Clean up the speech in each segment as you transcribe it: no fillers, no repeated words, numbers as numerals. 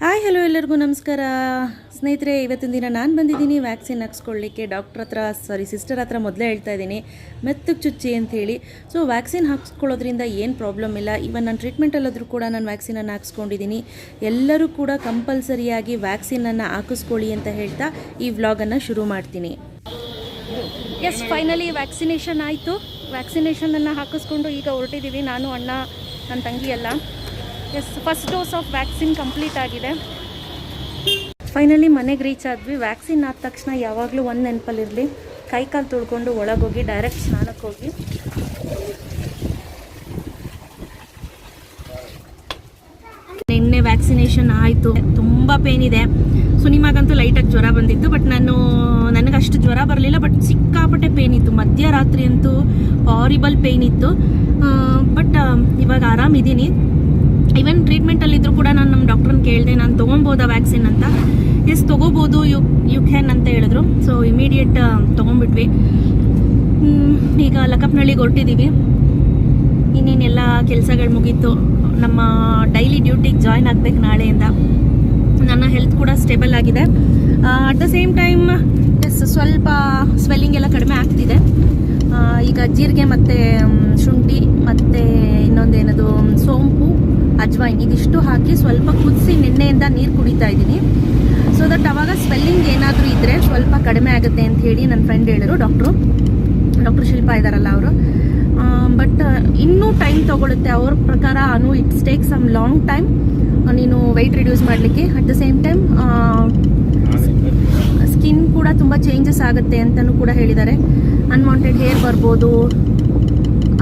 Hi hello ಎಲ್ಲರಿಗೂ ನಮಸ್ಕಾರ ಸ್ನೇಹಿತರೆ. ಇವತ್ತಿನ ದಿನ ನಾನು ಬಂದಿದ್ದೀನಿ ವ್ಯಾಕ್ಸಿನ್ ಹಾಕ್ಸ್ಕೊಳ್ಳಿಕ್ಕೆ ಸಿಸ್ಟರ್ ಹತ್ರ ಮೊದಲೇ ಹೇಳ್ತಾ ಇದ್ದೀನಿ ಮೆತ್ತಗೆ ಚುಚ್ಚಿ ಅಂಥೇಳಿ. ಸೊ ವ್ಯಾಕ್ಸಿನ್ ಹಾಕ್ಸ್ಕೊಳ್ಳೋದ್ರಿಂದ ಏನು ಪ್ರಾಬ್ಲಮ್ ಇಲ್ಲ. ಇವನ್ ನಾನು ಟ್ರೀಟ್ಮೆಂಟಲ್ಲಾದರೂ ಕೂಡ ನಾನು ವ್ಯಾಕ್ಸಿನನ್ನು ಹಾಕ್ಸ್ಕೊಂಡಿದ್ದೀನಿ. ಎಲ್ಲರೂ ಕೂಡ ಕಂಪಲ್ಸರಿಯಾಗಿ ವ್ಯಾಕ್ಸಿನನ್ನು ಹಾಕಿಸ್ಕೊಳ್ಳಿ ಅಂತ ಹೇಳ್ತಾ ಈ ವ್ಲಾಗನ್ನು ಶುರು ಮಾಡ್ತೀನಿ. ಎಸ್, ಫೈನಲಿ ವ್ಯಾಕ್ಸಿನೇಷನ್ ಆಯಿತು. ವ್ಯಾಕ್ಸಿನೇಷನನ್ನು ಹಾಕಿಸ್ಕೊಂಡು ಈಗ ಹೊರಟಿದ್ದೀವಿ, ನಾನು ಅಣ್ಣ ನನ್ನ ತಂಗಿ ಎಲ್ಲ. Yes, first dose of vaccine complete ಆಗಿದೆ. ಫೈನಲಿ ಮನೆಗೆ ರೀಚ್ ಆದ್ವಿ. ವ್ಯಾಕ್ಸಿನ್ ಆದ ತಕ್ಷಣ ಯಾವಾಗಲೂ ಒಂದು ನೆನಪಲ್ಲಿರಲಿ, ಕೈ ಕಾಲು ತೊಳ್ಕೊಂಡು ಒಳಗೋಗಿ ಡೈರೆಕ್ಟ್ ಸ್ನಾನಕ್ಕೆ ಹೋಗಿ ನಿನ್ನೆ ವ್ಯಾಕ್ಸಿನೇಷನ್ ಆಯಿತು. ತುಂಬ ಪೇನ್ ಇದೆ. ಸುನಿಮಾಗಂತೂ ಲೈಟಾಗಿ ಜ್ವರ ಬಂದಿತ್ತು, ಬಟ್ ನನಗಷ್ಟು ಜ್ವರ ಬರಲಿಲ್ಲ, ಬಟ್ ಸಿಕ್ಕಾಪಟ್ಟೆ ಪೇನ್ ಇತ್ತು. ಮಧ್ಯರಾತ್ರಿ ಅಂತೂ ಹಾರಿಬಲ್ ಪೇನ್ ಇತ್ತು. ಬಟ್ ಇವಾಗ ಆರಾಮಿದ್ದೀನಿ. ಈವನ್ ಟ್ರೀಟ್ಮೆಂಟಲ್ಲಿದ್ದರೂ ಕೂಡ ನಾನು ನಮ್ಮ ಡಾಕ್ಟ್ರನ್ನ ಕೇಳಿದೆ, ನಾನು ತೊಗೊಬೋದಾ ವ್ಯಾಕ್ಸಿನ್ ಅಂತ. ಎಸ್, ತೊಗೋಬೋದು, ಯು ಕ್ಯಾನ್ ಅಂತ ಹೇಳಿದ್ರು. ಸೊ ಇಮಿಡಿಯೇಟ್ ತೊಗೊಂಡ್ಬಿಟ್ವಿ. ಈಗ ಲಕ್ಕಪ್ಪನಹಳ್ಳಿಗೆ ಹೊರಟಿದ್ದೀವಿ. ಇನ್ನೇನೆಲ್ಲ ಕೆಲಸಗಳು ಮುಗೀತು. ನಮ್ಮ ಡೈಲಿ ಡ್ಯೂಟಿಗೆ ಜಾಯ್ನ್ ಆಗಬೇಕು ನಾಳೆಯಿಂದ. ನನ್ನ ಹೆಲ್ತ್ ಕೂಡ ಸ್ಟೇಬಲ್ ಆಗಿದೆ. At the same time yes, ಸ್ವಲ್ಪ ಸ್ವೆಲ್ಲಿಂಗ್ ಎಲ್ಲ ಕಡಿಮೆ ಆಗ್ತಿದೆ. ಈಗ ಜೀರಿಗೆ ಮತ್ತು ಶುಂಠಿ ಮತ್ತು ಇನ್ನೊಂದೇನದು ಸೋಂಪು, ಅಜ್ವೈನ್ ಇದಿಷ್ಟು ಹಾಕಿ ಸ್ವಲ್ಪ ಕುದಿಸಿ ನೆನ್ನೆಯಿಂದ ನೀರು ಕುಡಿತಾ ಇದ್ದೀನಿ. ಸೊ ದಟ್ ಅವಾಗ ಸ್ವೆಲ್ಲಿಂಗ್ ಏನಾದರೂ ಇದ್ದರೆ ಸ್ವಲ್ಪ ಕಡಿಮೆ ಆಗುತ್ತೆ ಅಂತ ಹೇಳಿ ನನ್ನ ಫ್ರೆಂಡ್ ಹೇಳಿದ್ರು. ಡಾಕ್ಟ್ರು ಶಿಲ್ಪ ಇದ್ದಾರಲ್ಲ ಅವರು. ಬಟ್ ಇನ್ನೂ ಟೈಮ್ ತೊಗೊಳುತ್ತೆ ಅವ್ರ ಪ್ರಕಾರ. It's take some long time ನೀನು ವೆಯ್ಟ್ ರಿಡ್ಯೂಸ್ ಮಾಡಲಿಕ್ಕೆ. At the same time skin ಕೂಡ ತುಂಬ ಚೇಂಜಸ್ ಆಗುತ್ತೆ ಅಂತಲೂ ಕೂಡ ಹೇಳಿದ್ದಾರೆ. ಅನ್ವಾಂಟೆಡ್ ಹೇರ್ ಬರ್ಬೋದು,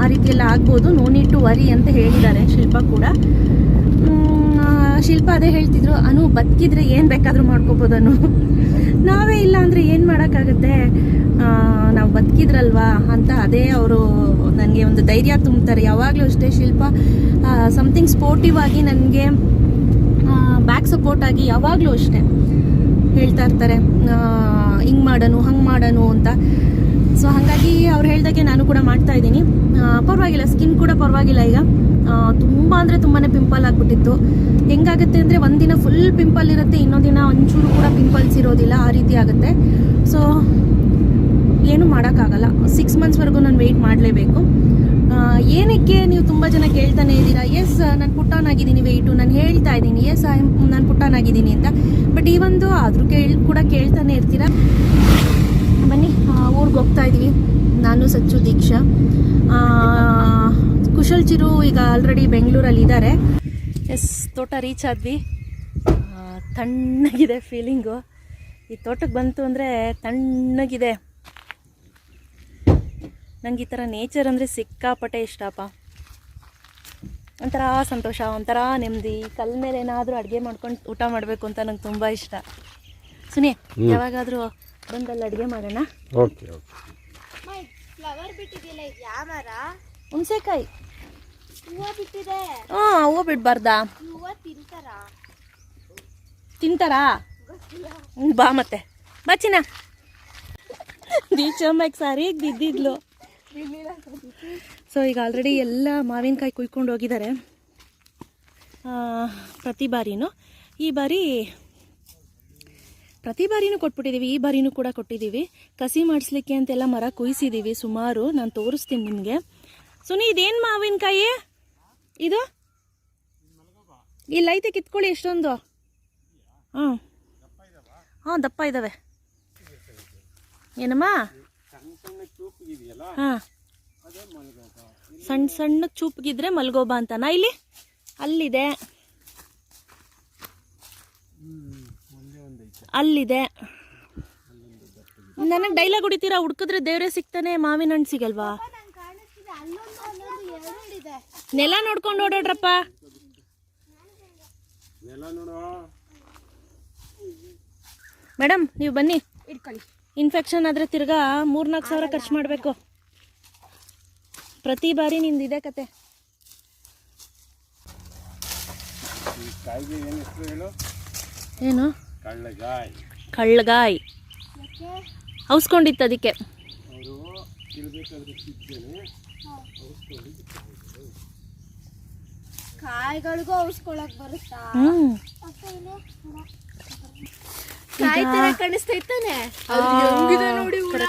ಆ ರೀತಿ ಎಲ್ಲ ಆಗ್ಬೋದು. ನೋ ನೀಡ್ ಟು ವರಿ ಅಂತ ಹೇಳಿದ್ದಾರೆ ಶಿಲ್ಪ ಕೂಡ. ಶಿಲ್ಪ ಅದೇ ಹೇಳ್ತಿದ್ರು, ಬದುಕಿದ್ರೆ ಏನು ಬೇಕಾದರೂ ಮಾಡ್ಕೋಬೋದನು, ನಾವೇ ಇಲ್ಲ ಅಂದರೆ ಏನು ಮಾಡೋಕ್ಕಾಗುತ್ತೆ, ನಾವು ಬದುಕಿದ್ರಲ್ವಾ ಅಂತ ಅದೇ ಅವರು ನನಗೆ ಒಂದು ಧೈರ್ಯ ತುಂಬ್ತಾರೆ. ಯಾವಾಗಲೂ ಅಷ್ಟೇ ಶಿಲ್ಪ ಸಮಥಿಂಗ್ ಸ್ಪೋರ್ಟಿವ್ ಆಗಿ ನನಗೆ ಬ್ಯಾಕ್ ಸಪೋರ್ಟ್ ಆಗಿ ಯಾವಾಗಲೂ ಅಷ್ಟೇ ಹೇಳ್ತಾ ಇರ್ತಾರೆ, ಹಿಂಗೆ ಮಾಡೋನು ಹಂಗೆ ಮಾಡೋನು ಅಂತ. ಸೊ ಹಾಗಾಗಿ ಅವ್ರು ಹೇಳ್ದಾಗೆ ನಾನು ಕೂಡ ಮಾಡ್ತಾ ಇದ್ದೀನಿ. ಪರವಾಗಿಲ್ಲ, ಸ್ಕಿನ್ ಕೂಡ ಪರವಾಗಿಲ್ಲ. ಈಗ ತುಂಬ ಅಂದರೆ ತುಂಬಾ ಪಿಂಪಲ್ ಆಗಿಬಿಟ್ಟಿತ್ತು. ಹೆಂಗಾಗುತ್ತೆ ಅಂದರೆ ಒಂದಿನ ಫುಲ್ ಪಿಂಪಲ್ ಇರುತ್ತೆ, ಇನ್ನೊಂದು ದಿನ ಒಂಚೂರು ಕೂಡ ಪಿಂಪಲ್ಸ್ ಇರೋದಿಲ್ಲ, ಆ ರೀತಿ ಆಗುತ್ತೆ. ಸೊ ಏನು ಮಾಡೋಕ್ಕಾಗಲ್ಲ. 6 ಮಂತ್ಸ್ವರೆಗೂ ನಾನು ವೆಯ್ಟ್ ಮಾಡಲೇಬೇಕು. ಏನಕ್ಕೆ ನೀವು ತುಂಬ ಜನ ಕೇಳ್ತಾನೆ ಇದ್ದೀರಾ, ಎಸ್ ನಾನು ಪುಟ್ಟಾನ್ ಆಗಿದ್ದೀನಿ ವೆಯ್ಟು, ನಾನು ಹೇಳ್ತಾ ಇದ್ದೀನಿ ಎಸ್ ನಾನು ಪುಟ್ಟಾನ್ ಆಗಿದ್ದೀನಿ ಅಂತ. ಬಟ್ ಈ ಒಂದು ಆದರೂ ಕೂಡ ಕೇಳ್ತಾನೆ ಇರ್ತೀರಾ. ಬನ್ನಿ, ಊರಿಗೆ ಹೋಗ್ತಾ ಇದ್ದೀವಿ. ನಾನು ಸಚ್ಚು, ದೀಕ್ಷಾ, ಕುಶಲ್ ಚಿರು ಈಗ ಆಲ್ರೆಡಿ ಬೆಂಗಳೂರಲ್ಲಿ ಇದ್ದಾರೆ. ಎಸ್, ತೋಟ ರೀಚ್ ಆದ್ವಿ. ತಣ್ಣಗಿದೆ ಫೀಲಿಂಗು. ಈ ತೋಟಕ್ಕೆ ಬಂತು ಅಂದರೆ ತಣ್ಣಗಿದೆ. ನನಗೆ ಈ ಥರ ನೇಚರ್ ಅಂದರೆ ಸಿಕ್ಕಾಪಟ್ಟೆ ಇಷ್ಟಪ್ಪ. ಒಂಥರ ಸಂತೋಷ, ಒಂಥರ ನೆಮ್ಮದಿ. ಕಲ್ ಮೇಲೆ ಏನಾದರೂ ಅಡುಗೆ ಮಾಡ್ಕೊಂಡು ಊಟ ಮಾಡಬೇಕು ಅಂತ ನಂಗೆ ತುಂಬ ಇಷ್ಟ. ಸುನಿ, ಯಾವಾಗಾದರೂ ಬಂದಲ್ಲಿ ಅಡುಗೆ ಮಾಡೋಣ. Okay okay. ಫ್ಲವರ್ ಬಿಟ್ಟಿದೆಯಲ್ಲ, ಇದು ಯಾವ ಮರ? ಹುಣಸೆಕಾಯಿ ಹೂವು ಬಿಟ್ಟಿದೆ. ಹೂವು ಬಿಡಬಾರ್ದಾ? ಹೂವು ತಿಂತಾರಾ? ಬಾ ಮತ್ತೆ ಬಾ ಚಿನ್ನ. ದೀಚಮ್ಮಕ್ಕೆ ಸಾರಿಗೆ ಬಿದ್ದಿದ್ಲು. ಸೊ ಈಗ ಆಲ್ರೆಡಿ ಎಲ್ಲ ಮಾವಿನಕಾಯಿ ಕುಯ್ಕೊಂಡು ಹೋಗಿದ್ದಾರೆ. ಪ್ರತಿ ಬಾರಿನೂ ಕೊಟ್ಬಿಟ್ಟಿದ್ದೀವಿ. ಈ ಬಾರಿನೂ ಕೂಡ ಕೊಟ್ಟಿದ್ದೀವಿ. ಕಸಿ ಮಾಡಿಸ್ಲಿಕ್ಕೆ ಅಂತೆಲ್ಲ ಮರ ಕುಯ್ಸಿದ್ದೀವಿ ಸುಮಾರು. ನಾನು ತೋರಿಸ್ತೀನಿ ನಿಮಗೆ. ಸುನಿ, ಇದೇನು ಮಾವಿನಕಾಯಿ ಇದು? ಇಲ್ಲ ಐತೆ, ಕಿತ್ಕೊಳ್ಳಿ ಎಷ್ಟೊಂದು. ಹಾಂ ದಪ್ಪ ಇದ್ದಾವೆ. ಏನಮ್ಮ? ಹಾಂ, ಸಣ್ಣ ಸಣ್ಣ ಚೂಪ್ಗಿದ್ರೆ ಮಲ್ಗೋಬಾ ಅಂತನಾ? ಇಲ್ಲಿ ಅಲ್ಲಿದೆ, ಅಲ್ಲಿದೆ. ನನಗೆ ಡೈಲಾಗ್ ಹೊಡಿತೀರಾ, ಹುಡ್ಕಿದ್ರೆ ದೇವ್ರೆ ಸಿಗ್ತಾನೆ, ಮಾವಿನ ಹಣ್ಣು ಸಿಗಲ್ವಾ? ನೆಲ ನೋಡ್ಕೊಂಡು ಓಡಾಡ್ರಪ್ಪ. ಮೇಡಮ್ ನೀವು ಬನ್ನಿ, ಇಟ್ಕೊಳ್ಳಿ. ಇನ್ಫೆಕ್ಷನ್ ಆದರೆ ತಿರ್ಗಾ 3-4 ಸಾವಿರ ಖರ್ಚು ಮಾಡಬೇಕು. ಪ್ರತಿ ಬಾರಿ ನಿಂದು ಇದೆ ಕತೆ. ಏನು? ಕಳ್ಳಗಾಯಿ ಔಸ್ಕೊಂಡಿತ್ತು ಅದಕ್ಕೆ. ಕಾಯಿಗಳಿಗೂ ಔಸ್ಕೊಳಕ್ ಬರುತ್ತಾ? ಕಾಯಿ ತರ ಕಾಣಿಸ್ತೈತಾನೆ ನೋಡಿ ಹುಳ.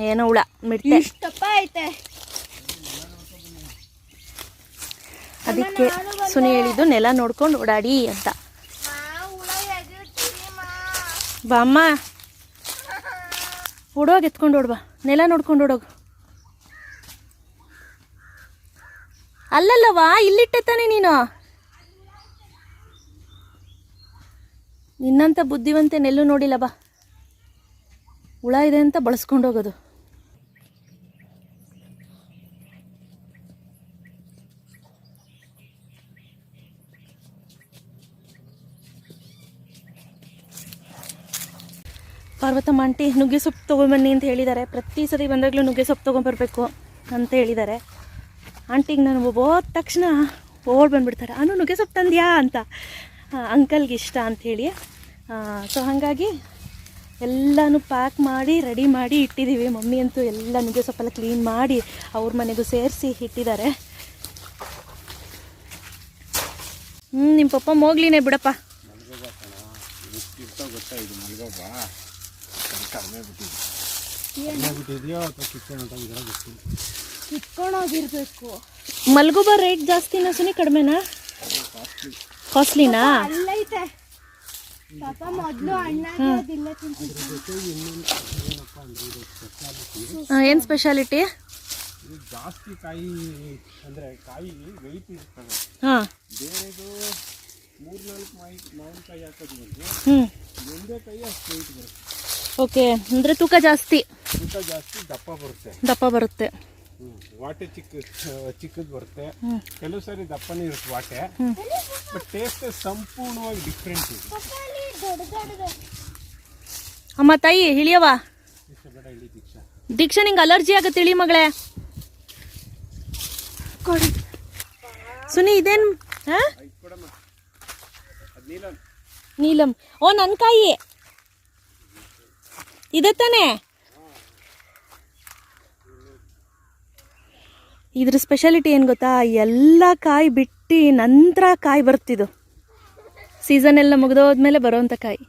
ಏನೋ ಹುಳ ಮಿಡ್ತೆ ಇಷ್ಟಪ್ಪ ಐತೆ. ಅದಕ್ಕೆ ಸುನಿ ಹೇಳಿದ್ದು ನೆಲ ನೋಡ್ಕೊಂಡು ಓಡಾಡಿ ಅಂತ. ಬಾಮ್ಮ ಓಡೋಗಿ ಎತ್ಕೊಂಡು ಓಡ್ಬಾ, ನೆಲ ನೋಡ್ಕೊಂಡು ಓಡೋಗು. ಅಲ್ಲಲ್ಲವಾ ಇಲ್ಲಿಟ್ಟೆ ತಾನೆ ನೀನು. ನಿನ್ನಂತ ಬುದ್ಧಿವಂತೆ ನೆಲ್ಲು ನೋಡಿಲ್ಲ ಬಾ. ಹುಳ ಇದೆ ಅಂತ ಬಳಸ್ಕೊಂಡು ಹೋಗೋದು. ಪಾರ್ವತಮ್ಮ ಆಂಟಿ ನುಗ್ಗೆ ಸೊಪ್ಪು ತೊಗೊಂಬನ್ನಿ ಅಂತ ಹೇಳಿದ್ದಾರೆ. ಪ್ರತಿ ಸತಿ ಬಂದಾಗಲೂ ನುಗ್ಗೆ ಸೊಪ್ಪು ತೊಗೊಂಬರ್ಬೇಕು ಅಂತ ಹೇಳಿದ್ದಾರೆ. ಆಂಟಿಗೆ ನಾನು ಹೋದ ತಕ್ಷಣ ಓಡ್ ಬಂದುಬಿಡ್ತಾರೆ, ಅನು ನುಗ್ಗೆ ಸೊಪ್ಪು ತಂದ್ಯಾ ಅಂತ. ಅಂಕಲ್ಗೆ ಇಷ್ಟ ಅಂಥೇಳಿ. ಸೊ ಹಾಗಾಗಿ ಎಲ್ಲನೂ ಪ್ಯಾಕ್ ಮಾಡಿ ರೆಡಿ ಮಾಡಿ ಇಟ್ಟಿದ್ದೀವಿ. ಮಮ್ಮಿ ಅಂತೂ ಎಲ್ಲ ನುಗ್ಗೆ ಸೊಪ್ಪೆಲ್ಲ ಕ್ಲೀನ್ ಮಾಡಿ ಅವ್ರ ಮನೆಗೂ ಸೇರಿಸಿ ಇಟ್ಟಿದ್ದಾರೆ. ನಿಮ್ಮ ಪಪ್ಪ ಮೋಗ್ಲಿನೇ ಬಿಡಪ್ಪ. ಕಿತ್ಕೊಂಡೋಗಿರ್ಬೇಕು. ಮಲ್ಗೋಬ ರೇಟ್ ಜಾಸ್ತಿನಾ ಸುನಿ ಕಡಿಮೆನಾ? ಕಾಸ್ಟ್ಲಿನಾ? ಅಲ್ಲೈತೆ ಪಾಪ ಮೊದಲು ಅಣ್ಣಾಗಿಲ್ಲ. ಏನು ಸ್ಪೆಷಾಲಿಟಿ? ಜಾಸ್ತಿ ಕಾಯಿ ಅಂದರೆ ಕಾಯಿ ವೆಯ್ಟ್ ಇರ್ತದೆ. ಹಾಂ, ಬೇರೆದು 3-4 ಮಾವಿನಕಾಯಿ ಹಾಕೋದು ಒಂದೇ ಕಾಯಿ ಅಷ್ಟು ವೆಯ್ಟ್ ಬರುತ್ತೆ. ಓಕೆ, ಅಂದರೆ ತೂಕ ಜಾಸ್ತಿ ದಪ್ಪ ಬರುತ್ತೆ. ವಾಟೆ ಚಿಕ್ಕದು ಬರುತ್ತೆ. ಕೆಲವು ಸಾರಿ ದಪ್ಪನೇ ಇರುತ್ತೆ ವಾಟೆ, ಬಟ್ ಟೇಸ್ಟ್ ಸಂಪೂರ್ಣವಾಗಿ ಡಿಫ್ರೆಂಟ್ ಇದೆ. ಅಮ್ಮ ತಾಯಿ ಇಳಿಯವ. ಬೇಡ ಇಳಿ ದೀಕ್ಷಾ. ದೀಕ್ಷಾ ನಿಂಗೆ ಅಲರ್ಜಿ ಆಗುತ್ತೆ, ಇಳಿ ಮಗಳೇ. ಸುನಿ ಇದೇನು? ನೀಲಂ. ಓ ನನ್ನ ಕಾಯಿ ಇದೆ ತಾನೆ? ಇದ್ರ ಸ್ಪೆಷಾಲಿಟಿ ಏನು ಗೊತ್ತಾ? ಎಲ್ಲ ಕಾಯಿ ಬಿಟ್ಟು ನಂತರ ಕಾಯಿ ಬರ್ತಿದ್ದು. ಸೀಸನ್ ಎಲ್ಲ ಮುಗಿದೋದ್ಮೇಲೆ ಬರೋವಂಥ ಕಾಯಿ.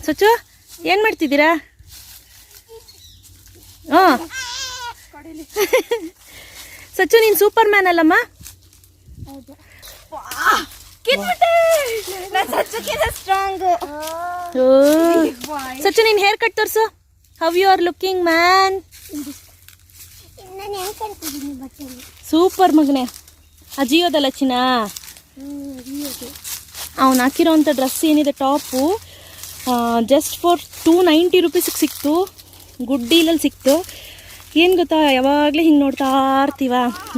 ಸ್ವಚ್ಛ ಏನು ಮಾಡ್ತಿದ್ದೀರಾ? ಹಾಂ ಸ್ವಚ್ಛ ನೀನು ಸೂಪರ್ ಮ್ಯಾನ್ ಅಲ್ಲಮ್ಮ. ಸ್ವಚ್ಛ ನೀನು ಹೇರ್ ಕಟ್ ತೋರಿಸು. How you are looking man. Super ಮಗನೇ. ಅಜಿಯೋದಲ್ಲ ಚಿನ್ನ. ಅವನು ಹಾಕಿರೋವಂಥ ಡ್ರೆಸ್ ಏನಿದೆ ಟಾಪು ಜಸ್ಟ್ ಫಾರ್ 290 ರುಪೀಸಿಗೆ ಸಿಕ್ತು. ಗುಡ್ ಡೀಲಲ್ಲಿ ಸಿಕ್ತು. ಏನು ಗೊತ್ತಾ, ಯಾವಾಗಲೇ ಹಿಂಗೆ ನೋಡ್ತಾ ಇರ್ತೀವ,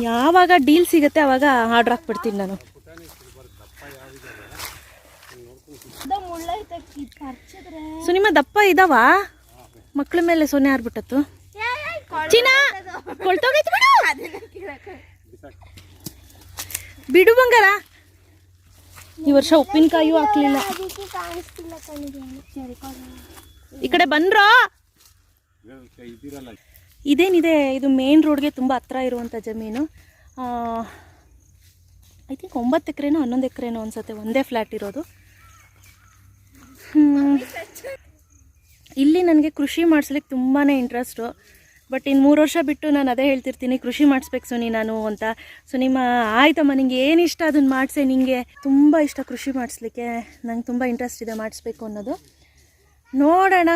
ಯಾವಾಗ ಡೀಲ್ ಸಿಗುತ್ತೆ ಆವಾಗ ಆರ್ಡ್ರ್ ಹಾಕ್ಬಿಡ್ತೀನಿ ನಾನು. ಸೊ ನಿಮ್ಮ ದಪ್ಪ ಇದಾವ ಮಕ್ಳ ಮೇಲೆ ಸೊನ್ನೆ ಆರ್ಬಿಟ್ಟತ್ತು. ಚಿನ್ನ ಕೊಳ್ತೋಗೈತೆ ಬಿಡು ಬಂಗಾರ. ಈ ವರ್ಷ ಉಪ್ಪಿನಕಾಯಿಯೂ ಹಾಕ್ಲಿಲ್ಲ. ಈ ಕಡೆ ಬಂದ್ರೋ. ಇದೇನಿದೆ, ಇದು ಮೇನ್ ರೋಡ್ಗೆ ತುಂಬ ಹತ್ರ ಇರುವಂಥ ಜಮೀನು. ಐ ಥಿಂಕ್ 9 ಎಕರೆನೋ 11 ಎಕರೆನೋ ಅನ್ಸುತ್ತೆ, ಒಂದೇ ಫ್ಲ್ಯಾಟ್ ಇರೋದು. ಇಲ್ಲಿ ನನಗೆ ಕೃಷಿ ಮಾಡಿಸ್ಲಿಕ್ಕೆ ತುಂಬಾ ಇಂಟ್ರೆಸ್ಟು. ಬಟ್ ಇನ್ನು 3 ವರ್ಷ ಬಿಟ್ಟು ನಾನು ಅದೇ ಹೇಳ್ತಿರ್ತೀನಿ, ಕೃಷಿ ಮಾಡಿಸ್ಬೇಕು ಸುನಿ ನಾನು ಅಂತ. ಸುನಿಮ್ಮ ಆಯ್ತಮ್ಮ, ನಿಂಗೆ ಏನು ಇಷ್ಟ ಅದನ್ನು ಮಾಡಿಸೆ. ನಿಂಗೆ ತುಂಬ ಇಷ್ಟ ಕೃಷಿ ಮಾಡಿಸ್ಲಿಕ್ಕೆ, ನಂಗೆ ತುಂಬ ಇಂಟ್ರೆಸ್ಟ್ ಇದೆ ಮಾಡಿಸ್ಬೇಕು ಅನ್ನೋದು. ನೋಡೋಣ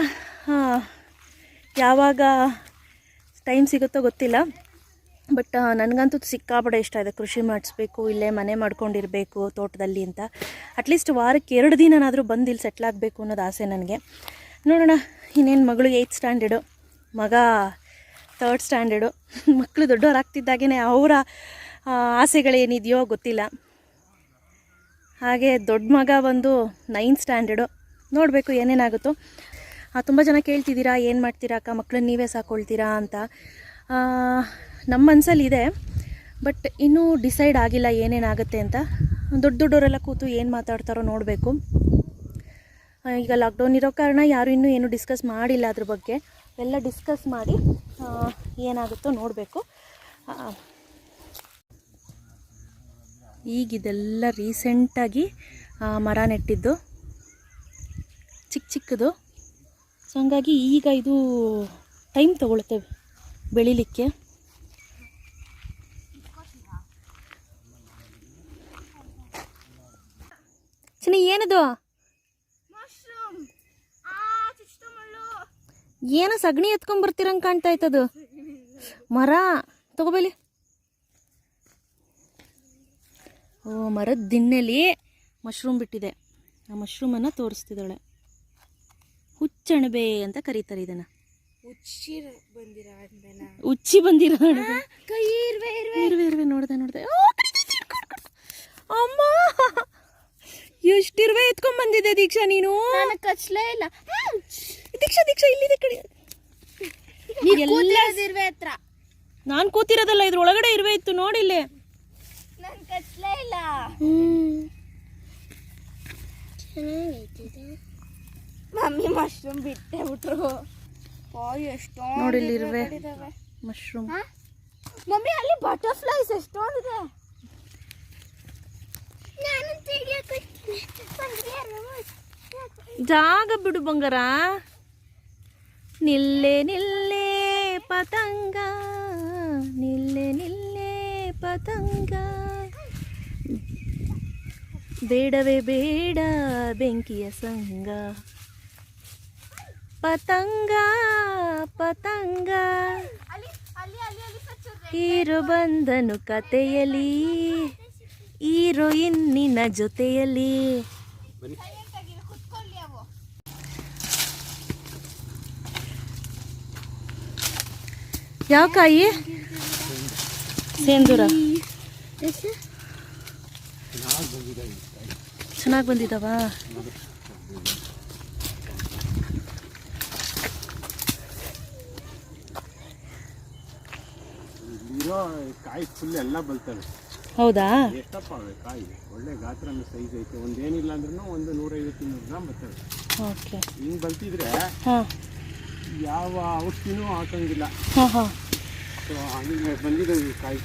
ಯಾವಾಗ ಟೈಮ್ ಸಿಗುತ್ತೋ ಗೊತ್ತಿಲ್ಲ. ಬಟ್ ನನಗಂತೂ ಸಿಕ್ಕಾಪಡೆ ಇಷ್ಟ ಇದೆ ಕೃಷಿ ಮಾಡಿಸ್ಬೇಕು, ಇಲ್ಲೇ ಮನೆ ಮಾಡ್ಕೊಂಡಿರಬೇಕು ತೋಟದಲ್ಲಿ ಅಂತ. ಅಟ್ಲೀಸ್ಟ್ ವಾರಕ್ಕೆ 2 ದಿನನಾದರೂ ಬಂದು ಇಲ್ಲಿ ಸೆಟ್ಲಾಗಬೇಕು ಅನ್ನೋದು ಆಸೆ ನನಗೆ. ನೋಡೋಣ. ಇನ್ನೇನು ಮಗಳು 8th ಸ್ಟ್ಯಾಂಡರ್ಡು, ಮಗ 3rd ಸ್ಟ್ಯಾಂಡರ್ಡು. ಮಕ್ಕಳು ದೊಡ್ಡವರಾಗ್ತಿದ್ದಾಗೇ ಅವರ ಆಸೆಗಳೇನಿದೆಯೋ ಗೊತ್ತಿಲ್ಲ. ಹಾಗೆ ದೊಡ್ಡ ಮಗ ಬಂದು 9th ಸ್ಟ್ಯಾಂಡರ್ಡು. ನೋಡಬೇಕು ಏನೇನಾಗುತ್ತೋ. ತುಂಬ ಜನ ಕೇಳ್ತಿದ್ದೀರಾ, ಏನು ಮಾಡ್ತೀರಾ ಅಕ್ಕ, ಮಕ್ಕಳನ್ನ ನೀವೇ ಸಾಕೊಳ್ತೀರಾ ಅಂತ. ನಮ್ಮ ಮನಸ್ಸಲ್ಲಿದೆ, ಬಟ್ ಇನ್ನೂ ಡಿಸೈಡ್ ಆಗಿಲ್ಲ ಏನೇನಾಗುತ್ತೆ ಅಂತ. ದೊಡ್ಡವರೆಲ್ಲ ಕೂತು ಏನು ಮಾತಾಡ್ತಾರೋ ನೋಡಬೇಕು. ಈಗ ಲಾಕ್ಡೌನ್ ಇರೋ ಕಾರಣ ಯಾರು ಇನ್ನೂ ಏನು ಡಿಸ್ಕಸ್ ಮಾಡಿಲ್ಲ ಅದ್ರ ಬಗ್ಗೆ. ಎಲ್ಲ ಡಿಸ್ಕಸ್ ಮಾಡಿ ಏನಾಗುತ್ತೋ ನೋಡಬೇಕು. ಈಗಿದೆಲ್ಲ ರೀಸೆಂಟಾಗಿ ಮರ ನೆಟ್ಟಿದ್ದು ಚಿಕ್ಕದು. ಸೊ ಹಂಗಾಗಿ ಈಗ ಇದು ಟೈಮ್ ತೊಗೊಳುತ್ತೆ ಬೆಳಿಲಿಕ್ಕೆ. ಚಿನ್ನ ಏನದು? ಏನೋ ಸಗಣಿ ಎತ್ಕೊಂಡ್ಬರ್ತೀರಂಗೆ ಕಾಣ್ತಾ ಇತ್ತದು. ಮರ ತಗೋಬೇಲಿ. ಓ, ಮರದ ದಿನ್ನೆಲಿ ಮಶ್ರೂಮ್ ಬಿಟ್ಟಿದೆ. ಆ ಮಶ್ರೂಮನ್ನು ತೋರಿಸ್ತಿದ್ದಾಳೆ. ಹುಚ್ಚಣಬೆ ಅಂತ ಕರೀತಾರೆ ಇದನ್ನ. ಉಚ್ಚಿ ಬಂದಿರೋ ಇರುವೆ ನೋಡ್ದೆ. ಅಮ್ಮ, ಎಷ್ಟಿರುವೆ ಎತ್ಕೊಂಡ್ ಬಂದಿದೆ ದೀಕ್ಷಾ ನೀನು. ಕಚ್ಲೇ ಇಲ್ಲ. ದೀಕ್ಷಾ ಇಲ್ಲಿದೆ ಕಡೆ. ಹತ್ರ ನಾನ್ ಕೂತಿರೋದಲ್ಲ, ಇದ್ರ ಒಳಗಡೆ ಇರುವೆ ಇತ್ತು ನೋಡಿಲ್ಲೇ. ನಾನು ಕಚ್ಲೇ ಇಲ್ಲ. ಮಮ್ಮಿ ಮಶ್ರೂಮ್ ಬಿಟ್ಟೆ ಬಿಟ್ರು. ಎಷ್ಟೊಂದು ನೋಡಿಲ್ಲಿ ಇರುವೆ ಮಶ್ರೂಮ್. ಮಮ್ಮಿ ಅಲ್ಲಿ ಬಟರ್ಫ್ಲೈಸ್ ಎಷ್ಟೊಂದಿದೆ. ಜಾಗ ಬಿಡು ಬಂಗಾರ. ನಿಲ್ಲೆ ಪತಂಗ, ನಿಲ್ಲೆ ಪತಂಗ, ಬೇಡವೇ ಬೇಡ ಬೆಂಕಿಯ ಸಂಗ. ಪತಂಗ ಹೀರೋ ಬಂದನು ಕತೆಯಲ್ಲಿ, ಹೀರೋಯಿನ್ನಿನ ಜೊತೆಯಲ್ಲಿ. ಯಾವ ಕಾಯಿ? ಸೇಂದೂರ. ಚೆನ್ನಾಗಿ ಬಂದಿದ್ದಾವ. ಕಾಯಿ ಫುಲ್ ಎಲ್ಲ ಬಲ್ತವೆ. ಹೌದಾ? ಎಷ್ಟಪ್ಪ ಅವೆ ಕಾಯಿ? ಒಳ್ಳೆ ಗಾತ್ರ ಸೈಜ್ ಐತೆ. ಒಂದೇನಿಲ್ಲ ಅಂದ್ರೂ ಒಂದು 150-200 ಗ್ರಾಮ್ ಬರ್ತವೆ. ಓಕೆ. ಹಿಂಗೆ ಬಲ್ತಿದ್ರೆ ಯಾವ ಔಷಧಿನೂ ಹಾಕಂಗಿಲ್ಲ. ಸೊ ಹಂಗೆ ಬಂದಿದ್ದಾವೆ ಕಾಯಿ.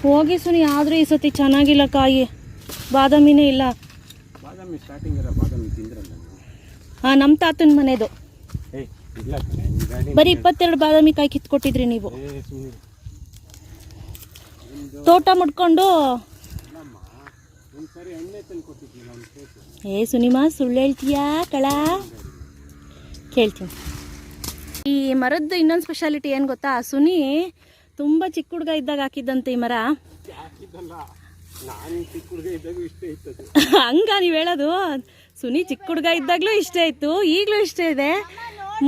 ಹೋಗಿ ಸುನಿ, ಆದರೂ ಈ ಸತಿ ಚೆನ್ನಾಗಿಲ್ಲ ಕಾಯಿ. ಬಾದಾಮಿನೇ ಇಲ್ಲ. ಬಾದಾಮಿ ಸ್ಟಾರ್ಟಿಂಗ್ ಎಲ್ಲ ಬಾದಾಮಿ ತಿಂದ್ರಲ್ಲ. ನಮ್ಮ ತಾತನ ಮನೆದು. ಇಲ್ಲ, ಬರೀ 22 ಬಾದಾಮಿ ಕಾಯಿ ಕಿತ್ಕೊಟ್ಟಿದ್ರಿ ನೀವು. ತೋಟ ಮುಡ್ಕೊಂಡು. ಏ ಸುನಿಮಾ, ಸುಳ್ಳು ಹೇಳ್ತೀಯಾ ಕಳ? ಕೇಳ್ತೀನಿ. ಈ ಮರದ್ದು ಇನ್ನೊಂದು ಸ್ಪೆಷಾಲಿಟಿ ಏನು ಗೊತ್ತಾ? ಸುನಿ ತುಂಬ ಚಿಕ್ಕ ಹುಡುಗ ಇದ್ದಾಗ ಹಾಕಿದ್ದಂತೆ ಈ ಮರ. ಹಂಗ ನೀವು ಹೇಳೋದು? ಸುನಿ ಚಿಕ್ಕ ಹುಡುಗ ಇದ್ದಾಗಲೂ ಇಷ್ಟೇ ಇತ್ತು, ಈಗಲೂ ಇಷ್ಟೇ ಇದೆ.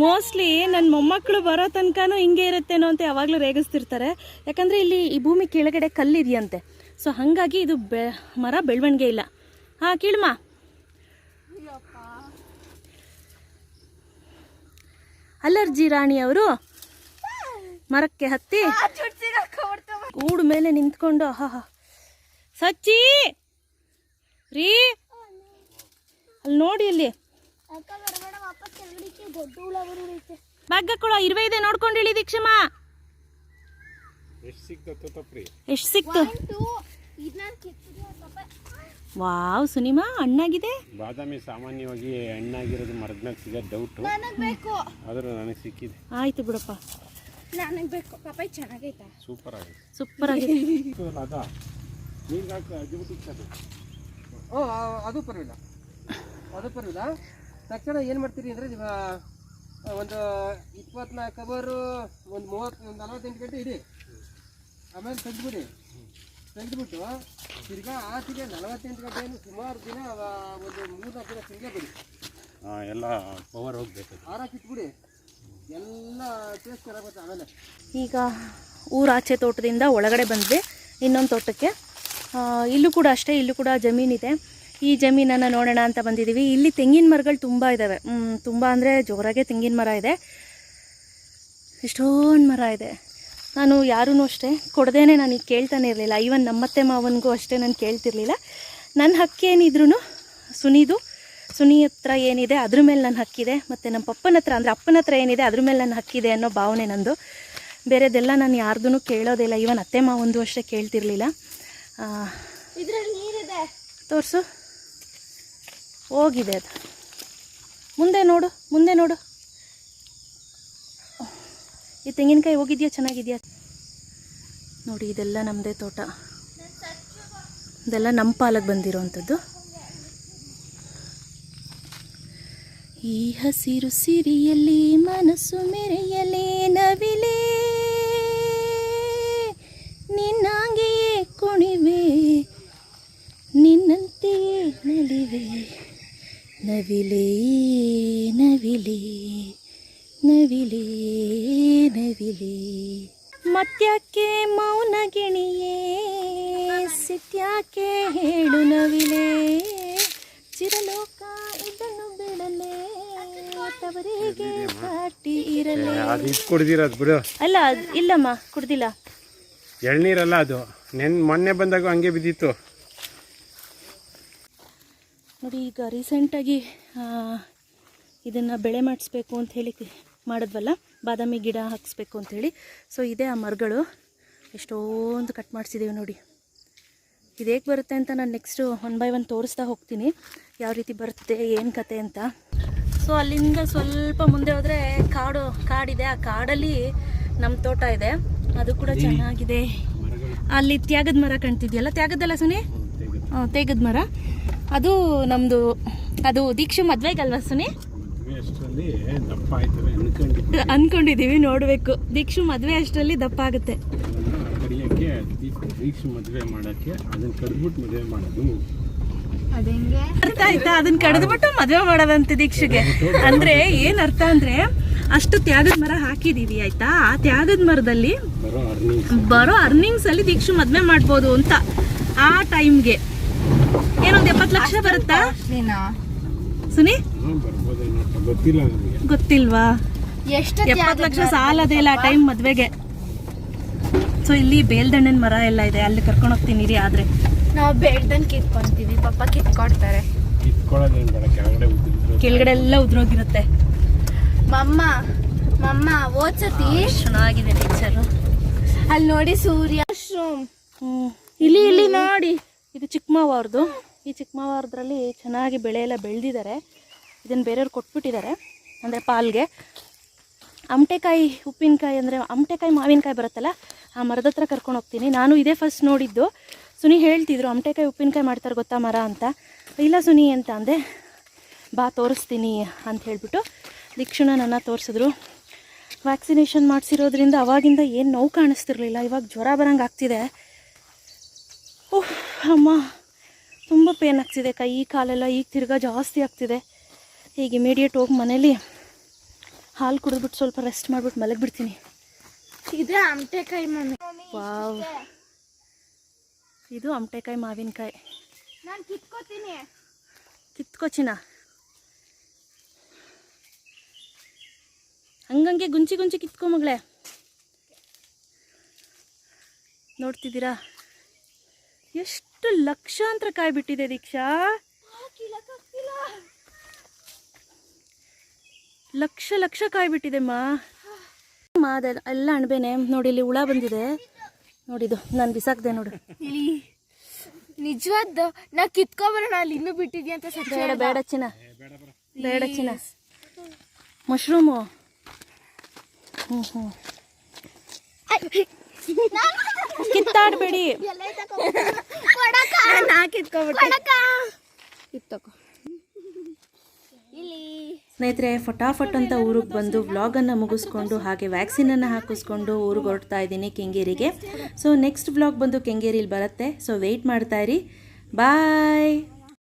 ಮೋಸ್ಟ್ಲಿ ನನ್ನ ಮೊಮ್ಮಕ್ಕಳು ಬರೋ ತನಕನೂ ಹಿಂಗೆ ಇರುತ್ತೇನೋ ಅಂತ ಯಾವಾಗಲೂ ರೇಗಿಸ್ತಿರ್ತಾರೆ. ಯಾಕಂದರೆ ಇಲ್ಲಿ ಈ ಭೂಮಿ ಕೆಳಗಡೆ ಕಲ್ಲಿದೆಯಂತೆ. ಸೊ ಹಾಗಾಗಿ ಇದು ಮರ ಬೆಳವಣಿಗೆ ಇಲ್ಲ. ಕೀಳ್ಮಾ. ಅಲರ್ಜಿ ರಾಣಿಯವರು ಮರಕ್ಕೆ ಹತ್ತಿ ಗೂಡು ಮೇಲೆ ನಿಂತ್ಕೊಂಡು ಸಚ್ಚಿ ರೀ ಅಲ್ಲಿ ನೋಡಿ, ಅಲ್ಲಿ ಬ್ಯಾಗ್ ಹಾಕೊಳ್ಳೋ. ಇರುವೆ ಇದೆ, ನೋಡ್ಕೊಂಡು ಇಳಿ ದೀಕ್ಷಮ್ಮ. ಎಷ್ಟು ಸಿಕ್ತು? ವಾವ್ ಸುನಿಮಾ, ಹಣ್ಣಾಗಿದೆ. ಬಾದಾಮಿ ಸಾಮಾನ್ಯವಾಗಿ ಹಣ್ಣಾಗಿರೋದು ಮರದ ಮೇಲೆ ಸಿಗೋದು ಡೌಟು. ಆದರೂ ನನಗೆ ಸಿಕ್ಕಿದೆ. ಆಯ್ತು ಬಿಡಪ್ಪ, ನನಗೆ ಬೇಕು. ಪಪ್ಪಾಯಿ ಚೆನ್ನಾಗೈತಾ? ಸೂಪರ್ ಆಗಿದೆ. ಸೂಪರ್ ಆಗಿದೆ. ಅದು ಪರವಾಗಿಲ್ಲ, ಅದು ಪರವಾಗಿಲ್ಲ. ತಕ್ಷಣ ಏನು ಮಾಡ್ತೀರಿ ಅಂದರೆ, ಒಂದು 24 ಕವರು, ಒಂದು 48 ಗಂಟೆ ಇಡಿ. ಆಮೇಲೆ ತೆಗೆದ್ಬಿಡಿ. ತೆಗೆದ್ಬಿಟ್ಟು ತಿರ್ಗಾ ಆಚೆಗೆ 48 ಗಂಟೆಯನ್ನು ಸುಮಾರು ದಿನ, ಒಂದು 3-4 ದಿನ ತಿರ್ಗೇ ಬಿಡಿ. ಎಲ್ಲ ಪವರ್ ಹೋಗ್ಬೇಕು. ಆರಾಕಿಟ್ಬಿಡಿ, ಎಲ್ಲ ಟೇಸ್ಟ್ ಚೆನ್ನಾಗುತ್ತೆ. ಆಮೇಲೆ ಈಗ ಊರಾಚೆ ತೋಟದಿಂದ ಒಳಗಡೆ ಬಂದ್ವಿ ಇನ್ನೊಂದು ತೋಟಕ್ಕೆ. ಇಲ್ಲೂ ಕೂಡ ಅಷ್ಟೇ, ಇಲ್ಲೂ ಕೂಡ ಜಮೀನಿದೆ. ಈ ಜಮೀನನ್ನು ನೋಡೋಣ ಅಂತ ಬಂದಿದ್ದೀವಿ. ಇಲ್ಲಿ ತೆಂಗಿನ ಮರಗಳು ತುಂಬ ಇದ್ದಾವೆ. ತುಂಬ ಅಂದರೆ ಜೋರಾಗೆ ತೆಂಗಿನ ಮರ ಇದೆ, ಎಷ್ಟೊಂದು ಮರ ಇದೆ. ನಾನು ಯಾರೂ ಅಷ್ಟೇ ಕೊಡದೇನೆ ನಾನು ಈಗ ಕೇಳ್ತಾನೆ ಇರಲಿಲ್ಲ. ಈವನ್ ನಮ್ಮತ್ತೆ ಮಾವನಿಗೂ ಅಷ್ಟೇ ನಾನು ಕೇಳ್ತಿರ್ಲಿಲ್ಲ. ನನ್ನ ಹಕ್ಕೇನಿದ್ರೂ ಸುನಿದು ಸುನಿ ಹತ್ರ ಏನಿದೆ ಅದ್ರ ಮೇಲೆ ನನ್ನ ಹಕ್ಕಿದೆ, ಮತ್ತು ನಮ್ಮ ಪಪ್ಪನ ಹತ್ರ ಅಂದರೆ ಅಪ್ಪನ ಹತ್ರ ಏನಿದೆ ಅದ್ರ ಮೇಲೆ ನನ್ನ ಹಕ್ಕಿದೆ ಅನ್ನೋ ಭಾವನೆ ನಂದು. ಬೇರೆದೆಲ್ಲ ನಾನು ಯಾರ್ದೂ ಕೇಳೋದಿಲ್ಲ, ಇವನ್ ಅತ್ತೆ ಮಾವಂದು ಅಷ್ಟೇ ಕೇಳ್ತಿರ್ಲಿಲ್ಲ. ಇದ್ರಲ್ಲಿ ನೀರಿದೆ, ತೋರಿಸು. ಹೋಗಿದೆ ಅದು. ಮುಂದೆ ನೋಡು, ಮುಂದೆ ನೋಡು. ಈ ತೆಂಗಿನಕಾಯಿ ಹೋಗಿದ್ಯಾ, ಚೆನ್ನಾಗಿದೆಯಾ ನೋಡಿ. ಇದೆಲ್ಲ ನಮ್ಮದೇ ತೋಟ, ಇದೆಲ್ಲ ನಮ್ಮ ಪಾಲಕ್ಕೆ ಬಂದಿರೋವಂಥದ್ದು. ಈ ಹಸಿರು ಸಿರಿಯಲ್ಲಿ ಮನಸ್ಸು ಮೆರೆಯಲೇ ನವಿಲೇ, ನಿನ್ನಾಗೆಯೇ ಕುಣಿವೆ, ನಿನ್ನಂತೆಯೇ ನಲಿವೆ, ನವಿಲೇ ನವಿಲೇ ನವಿಲೇ ನವಿಲೇ. ಮತ್ಯಾಕೆ ಮೌನ ಗಿಣಿಯೇ, ಸಿಟ್ಯಾಕೆ ಹೇಳು ನವಿಲೇ, ಚಿರಲೋಕ ಇದನ್ನು ಬಿಡಲೇ, ತವರಿಗೆ ಪಾಟಿ ಇರಲೇ. ಅದು ಇದು ಕುಡ್ದಿರೋದು ಬಿಡು. ಅಲ್ಲ ಇಲ್ಲಮ್ಮ, ಕುಡ್ದಿಲ್ಲ. ಎಳ್ನೀರಲ್ಲ ಅದು, ಮೊನ್ನೆ ಬಂದಾಗ ಹಂಗೆ ಬಿದ್ದಿತ್ತು ನೋಡಿ. ಈಗ ರೀಸೆಂಟಾಗಿ ಇದನ್ನು ಬೆಳೆ ಮಾಡಿಸ್ಬೇಕು ಅಂತ ಹೇಳಿ ಮಾಡಿದ್ವಲ್ಲ, ಬಾದಾಮಿ ಗಿಡ ಹಾಕಿಸ್ಬೇಕು ಅಂಥೇಳಿ. ಸೊ ಇದೇ ಆ ಮರಗಳು, ಎಷ್ಟೊಂದು ಕಟ್ ಮಾಡಿಸಿದ್ದೀವಿ ನೋಡಿ. ಇದು ಹೇಗೆ ಬರುತ್ತೆ ಅಂತ ನಾನು ನೆಕ್ಸ್ಟು 1 by 1 ತೋರಿಸ್ತಾ ಹೋಗ್ತೀನಿ, ಯಾವ ರೀತಿ ಬರುತ್ತೆ ಏನು ಕತೆ ಅಂತ. ಸೊ ಅಲ್ಲಿಂದ ಸ್ವಲ್ಪ ಮುಂದೆ ಹೋದರೆ ಕಾಡಿದೆ. ಆ ಕಾಡಲ್ಲಿ ನಮ್ಮ ತೋಟ ಇದೆ, ಅದು ಕೂಡ ಚೆನ್ನಾಗಿದೆ. ಅಲ್ಲಿ ತ್ಯಾಗದ ಮರ ಕಾಣ್ತಿದೆಯಲ್ಲ, ತ್ಯಾಗದಲ್ಲ ಸುನಿ, ತೇಗದ ಮರ, ಅದು ನಮ್ಮದು. ಅದು ದೀಕ್ಷು ಮದುವೆಗಲ್ವಾ ಸುನಿ? ಅನ್ಕೊಂಡಿದ್ದೀವಿ, ನೋಡಬೇಕು. ದೀಕ್ಷು ಮದುವೆ ಅಷ್ಟರಲ್ಲಿ ದಪ್ಪ ಆಗುತ್ತೆ. ಮದುವೆ ಮಾಡೋಕ್ಕೆ ಅದನ್ನ ಕಡ್ಬಿಟ್ಟು ಮದುವೆ ಮಾಡೋದು. ಅರ್ಥ ಆಯ್ತಾ? ಅದನ್ನ ಕಡ್ದ್ಬಿಟ್ಟು ಮದುವೆ ಮಾಡೋದಂತೆ ದೀಕ್ಷೆಗೆ. ಅಂದ್ರೆ ಏನ್ ಅರ್ಥ ಅಂದ್ರೆ, ಅಷ್ಟು ತ್ಯಾಗದ ಮರ ಹಾಕಿದೀವಿ ಆಯ್ತಾ, ಆ ತ್ಯಾಗದ ಮರದಲ್ಲಿ ಬರೋ ಅರ್ನಿಂಗ್ಸ್ ಅಲ್ಲಿ ದೀಕ್ಷು ಮದುವೆ ಮಾಡ್ಬೋದು ಅಂತ. ಆ ಟೈಮ್ಗೆ ಏನೊಂದು 70 ಲಕ್ಷ ಬರುತ್ತಾ ಸುನಿ? ಗೊತ್ತಿಲ್ವಾ? ಎಷ್ಟು 70 ಲಕ್ಷ ಸಾಲ ಅದೇಲ್ಲ ಆ ಟೈಮ್ ಮದ್ವೆಗೆ. ಸೊ ಇಲ್ಲಿ ಬೇಲ್ದಣ್ಣನ ಮರ ಎಲ್ಲ ಇದೆ, ಅಲ್ಲಿ ಕರ್ಕೊಂಡು ಹೋಗ್ತೀನಿ ರೀ. ಆದ್ರೆ ನಾವು ಬೇಡ್ದನ್ ಕಿತ್ಕೊಂತೀವಿ, ಪಪ್ಪ ಕಿತ್ಕೊಡ್ತಾರೆ. ಕೆಳಗಡೆ ಎಲ್ಲ ಉದ್ರೋಗಿರುತ್ತೆ. ಮಮ್ಮ ಓದ್ಸತಿ ಚೆನ್ನಾಗಿದೆ ನೇಚರು. ಅಲ್ಲಿ ನೋಡಿ ಸೂರ್ಯ. ಇಲ್ಲಿ ನೋಡಿ, ಇದು ಚಿಕ್ಕಮಾವ ಅವ್ರದ್ದು. ಈ ಚಿಕ್ಕಮಾವ ಅವ್ರದ್ರಲ್ಲಿ ಚೆನ್ನಾಗಿ ಬೆಳೆ ಎಲ್ಲ ಬೆಳೆದಿದ್ದಾರೆ. ಇದನ್ನು ಬೇರೆಯವ್ರು ಕೊಟ್ಬಿಟ್ಟಿದ್ದಾರೆ, ಅಂದರೆ ಪಾಲ್ಗೆ. ಅಮಟೆಕಾಯಿ ಉಪ್ಪಿನಕಾಯಿ, ಅಂದರೆ ಅಮಟೆಕಾಯಿ ಮಾವಿನಕಾಯಿ ಬರುತ್ತಲ್ಲ, ಆ ಮರದ ಹತ್ರ ಕರ್ಕೊಂಡು ಹೋಗ್ತೀನಿ. ನಾನು ಇದೇ ಫಸ್ಟ್ ನೋಡಿದ್ದು. ಸುನಿ ಹೇಳ್ತಿದ್ರು ಅಮಟೆಕಾಯಿ ಉಪ್ಪಿನಕಾಯಿ ಮಾಡ್ತಾರೆ ಗೊತ್ತಾ ಮರ ಅಂತ. ಇಲ್ಲ ಸುನಿ ಅಂತ ಅಂದೆ. ಬಾ ತೋರಿಸ್ತೀನಿ ಅಂತ ಹೇಳಿಬಿಟ್ಟು ದೀಕ್ಷುನ ನನ್ನ ತೋರಿಸಿದ್ರು. ವ್ಯಾಕ್ಸಿನೇಷನ್ ಮಾಡಿಸಿರೋದ್ರಿಂದ ಅವಾಗಿಂದ ಏನು ನೋವು ಕಾಣಿಸ್ತಿರ್ಲಿಲ್ಲ, ಇವಾಗ ಜ್ವರ ಬರೋಂಗೆ ಆಗ್ತಿದೆ. ಓಹ್ ಅಮ್ಮ, ತುಂಬ ಪೇನ್ ಆಗ್ತಿದೆ, ಕೈ ಕಾಲೆಲ್ಲ ಈಗ ತಿರ್ಗಾ ಜಾಸ್ತಿ ಆಗ್ತಿದೆ. ಈಗ ಇಮಿಡಿಯೇಟ್ ಹೋಗಿ ಮನೇಲಿ ಹಾಲು ಕುಡಿದ್ಬಿಟ್ಟು ಸ್ವಲ್ಪ ರೆಸ್ಟ್ ಮಾಡಿಬಿಟ್ಟು ಮಲಗಿಬಿಡ್ತೀನಿ. ಇದೆ ಅಮಟೆಕಾಯಿ ಮಮ್ಮಿ. ವಾವ್, ಇದು ಅಮಟೆಕಾಯಿ ಮಾವಿನಕಾಯಿ. ನಾನು ಕಿತ್ಕೋತೀನಿ. ಕಿತ್ಕೋಚಿನ ಹಂಗಂಗೆ ಗುಂಚಿ ಗುಂಚಿ ಕಿತ್ಕೊ ಮಗಳೇ. ನೋಡ್ತಿದ್ದೀರಾ ಎಷ್ಟು ಲಕ್ಷಾಂತರ ಕಾಯಿ ಬಿಟ್ಟಿದೆ ದೀಕ್ಷಾ? ಲಕ್ಷ ಕಾಯಿ ಬಿಟ್ಟಿದೆ ಅಮ್ಮ. ಅದೆಲ್ಲ ಎಲ್ಲ ಅಣಬೆನೆ ನೋಡಿ. ಇಲ್ಲಿ ಹುಳ ಬಂದಿದೆ ನೋಡಿದು, ನಾನು ಬಿಸಾಕ್ದೆ ನೋಡು. ನಿಜವಾದ ನಾ ಕಿತ್ಕೊಬರೋಣ, ಅಲ್ಲಿ ಇನ್ನೂ ಬಿಟ್ಟಿದ್ಯಾ ಅಂತ. ಬೇಡ ಬೇಡ ಚಿನ್ನ, ಬೇಡ ಚಿನ್ನ. ಮಶ್ರೂಮು. ಕಿತ್ತಾಡಬೇಡಿ. ಸ್ನೇಹಿತರೆ, ಫಟಾಫಟ್ ಅಂತ ಊರಿಗೆ ಬಂದು ವ್ಲಾಗನ್ನು ಮುಗಿಸ್ಕೊಂಡು ಹಾಗೆ ವ್ಯಾಕ್ಸಿನನ್ನು ಹಾಕಿಸ್ಕೊಂಡು ಊರಿಗೆ ಹೊರಡ್ತಾ ಇದ್ದೀನಿ ಕೆಂಗೇರಿಗೆ. ಸೊ ನೆಕ್ಸ್ಟ್ ವ್ಲಾಗ್ ಬಂದು ಕೆಂಗೇರಿಲಿ ಬರುತ್ತೆ. ಸೊ ವೆಯ್ಟ್ ಮಾಡ್ತಾ ಇರಿ. ಬಾಯ್.